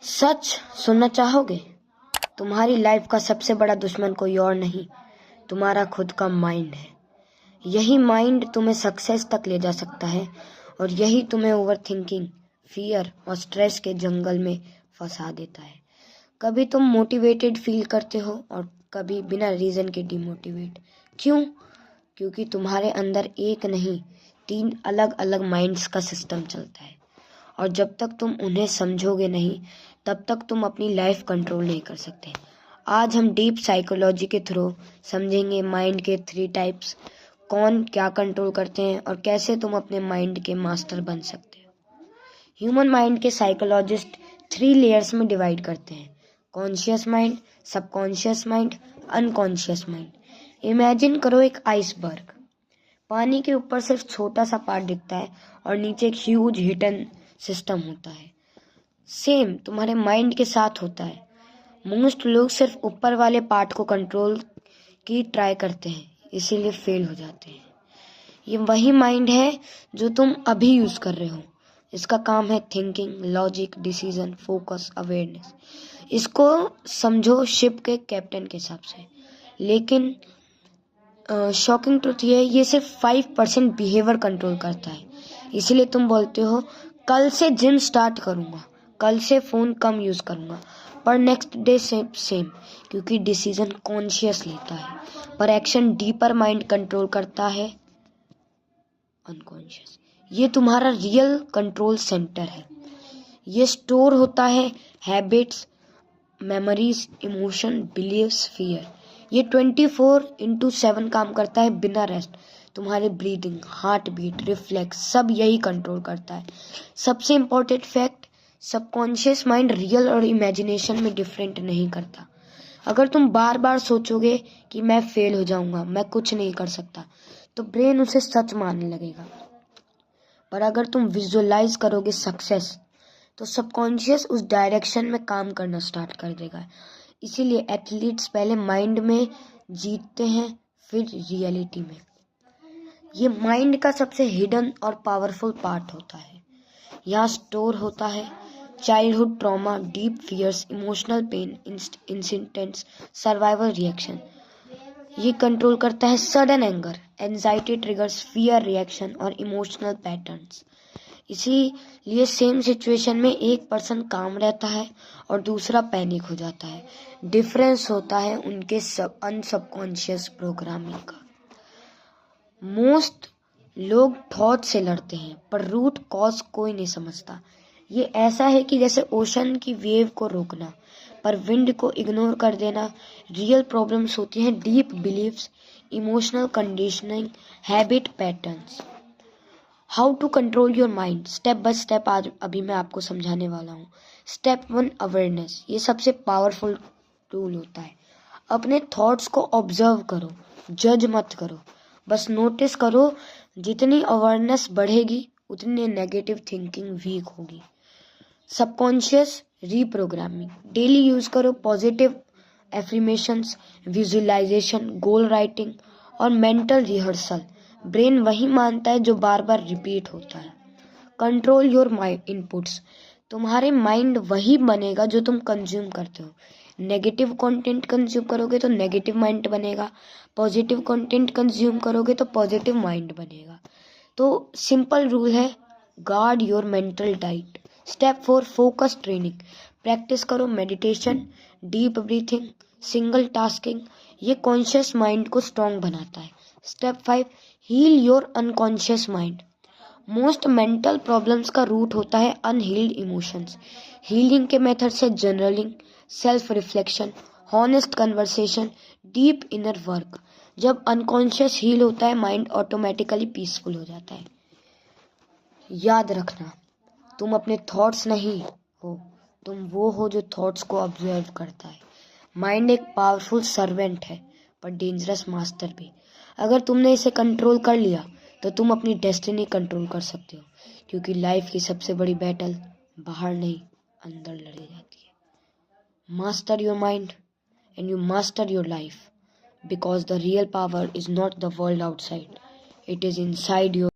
सच सुनना चाहोगे? तुम्हारी लाइफ का सबसे बड़ा दुश्मन कोई और नहीं, तुम्हारा खुद का माइंड है। यही माइंड तुम्हें सक्सेस तक ले जा सकता है और यही तुम्हें ओवर थिंकिंग, फियर और स्ट्रेस के जंगल में फंसा देता है। कभी तुम मोटिवेटेड फील करते हो और कभी बिना रीज़न के डिमोटिवेट। क्यों? क्योंकि तुम्हारे अंदर एक नहीं, 3 अलग अलग माइंड्स का सिस्टम चलता है और जब तक तुम उन्हें समझोगे नहीं तब तक तुम अपनी लाइफ कंट्रोल नहीं कर सकते। आज हम डीप साइकोलॉजी के थ्रू समझेंगे माइंड के 3 टाइप्स, कौन क्या कंट्रोल करते हैं और कैसे तुम अपने माइंड के मास्टर बन सकते हो। ह्यूमन माइंड के साइकोलॉजिस्ट 3 लेयर्स में डिवाइड करते हैं: conscious mind, subconscious mind, unconscious mind. Imagine करो एक आइसबर्ग। पानी के ऊपर सिर्फ छोटा सा पार्ट दिखता है और नीचे एक ह्यूज हिडन सिस्टम होता है। सेम तुम्हारे माइंड के साथ होता है। मोस्ट लोग सिर्फ ऊपर वाले पार्ट को कंट्रोल की ट्राई करते हैं, इसीलिए फेल हो जाते हैं। ये वही माइंड है जो तुम अभी यूज कर रहे हो। इसका काम है thinking, logic, decision, focus, awareness. इसको समझो शिप के कैप्टन के हिसाब से। लेकिन शॉकिंग ट्रुथ ये सिर्फ 5% बिहेवियर कंट्रोल करता है। इसीलिए तुम बोलते हो कल से जिम स्टार्ट करूंगा, कल से फ़ोन कम यूज़ करूंगा, पर नेक्स्ट डे सेम, क्योंकि डिसीजन कॉन्शियस लेता है पर एक्शन डीपर माइंड कंट्रोल करता है, अनकॉन्शियस। ये तुम्हारा रियल कंट्रोल सेंटर है। ये स्टोर होता है habits, memories, emotion, believes, fear. ये 24/7 काम करता है बिना रेस्ट। तुम्हारी ब्रीदिंग, हार्ट बीट, रिफ्लेक्स सब यही कंट्रोल करता है। सबसे important fact, subconscious mind real और इमेजिनेशन में डिफरेंट नहीं करता। अगर तुम बार बार सोचोगे कि मैं फेल हो जाऊंगा, मैं कुछ नहीं कर सकता, तो ब्रेन उसे सच मानने लगेगा। पर अगर तुम विजुअलाइज करोगे सक्सेस, तो सबकॉन्शियस उस डायरेक्शन में काम करना स्टार्ट कर देगा। इसीलिए एथलीट्स पहले माइंड में जीतते हैं, फिर रियलिटी में। ये माइंड का सबसे हिडन और पावरफुल पार्ट होता है। यहाँ स्टोर होता है childhood trauma, deep fears, emotional pain, incidents, survival reaction. ये कंट्रोल करता है sudden anger, anxiety triggers, fear reaction और इमोशनल पैटर्न्स। इसीलिए सेम सिचुएशन में एक पर्सन काम रहता है और दूसरा पैनिक हो जाता है। डिफरेंस होता है उनके अनसबकॉन्शियस प्रोग्रामिंग का। मोस्ट लोग थॉट से लड़ते हैं पर रूट कॉज कोई नहीं समझता। ये ऐसा है कि जैसे ओशन की वेव को रोकना पर विंड को इग्नोर कर देना। रियल प्रॉब्लम्स होती हैं deep believes, emotional conditioning, habit patterns. How to control your mind, step by step आज अभी मैं आपको समझाने वाला हूँ। Step 1, awareness. ये सबसे पावरफुल टूल होता है। अपने थॉट्स को ऑब्जर्व करो, जज मत करो, बस नोटिस करो। जितनी अवेयरनेस बढ़ेगी उतनी नेगेटिव थिंकिंग वीक होगी। Subconscious reprogramming. डेली यूज करो positive affirmations, visualisation, goal writing और मेंटल रिहर्सल। ब्रेन वही मानता है जो बार बार रिपीट होता है। Control your mind inputs. तुम्हारे माइंड वही बनेगा जो तुम कंज्यूम करते हो। नेगेटिव कंटेंट कंज्यूम करोगे तो नेगेटिव माइंड बनेगा, पॉजिटिव कंटेंट कंज्यूम करोगे तो पॉजिटिव माइंड बनेगा। तो सिंपल रूल है, guard your mental diet. Step 4, focus training. Practice करो meditation, deep breathing, single tasking. ये कॉन्शियस माइंड को स्ट्रॉन्ग बनाता है। Step 5, heal your unconscious mind. Most mental problems का रूट होता है अनहील्ड इमोशंस। हीलिंग के मेथड से journaling, self reflection, honest conversation, deep inner work. जब अनकॉन्शियस हील होता है माइंड ऑटोमेटिकली पीसफुल हो जाता है। याद रखना, तुम अपने थॉट्स नहीं हो, तुम वो हो जो थॉट्स को ऑब्जर्व करता है। माइंड एक पावरफुल सर्वेंट है पर डेंजरस मास्टर भी। अगर तुमने इसे कंट्रोल कर लिया तो तुम अपनी डेस्टिनी कंट्रोल कर सकते हो, क्योंकि लाइफ की सबसे बड़ी बैटल बाहर नहीं अंदर लड़ी जाती है। Master your mind and you master your life, because the real power is not the world outside, it is inside your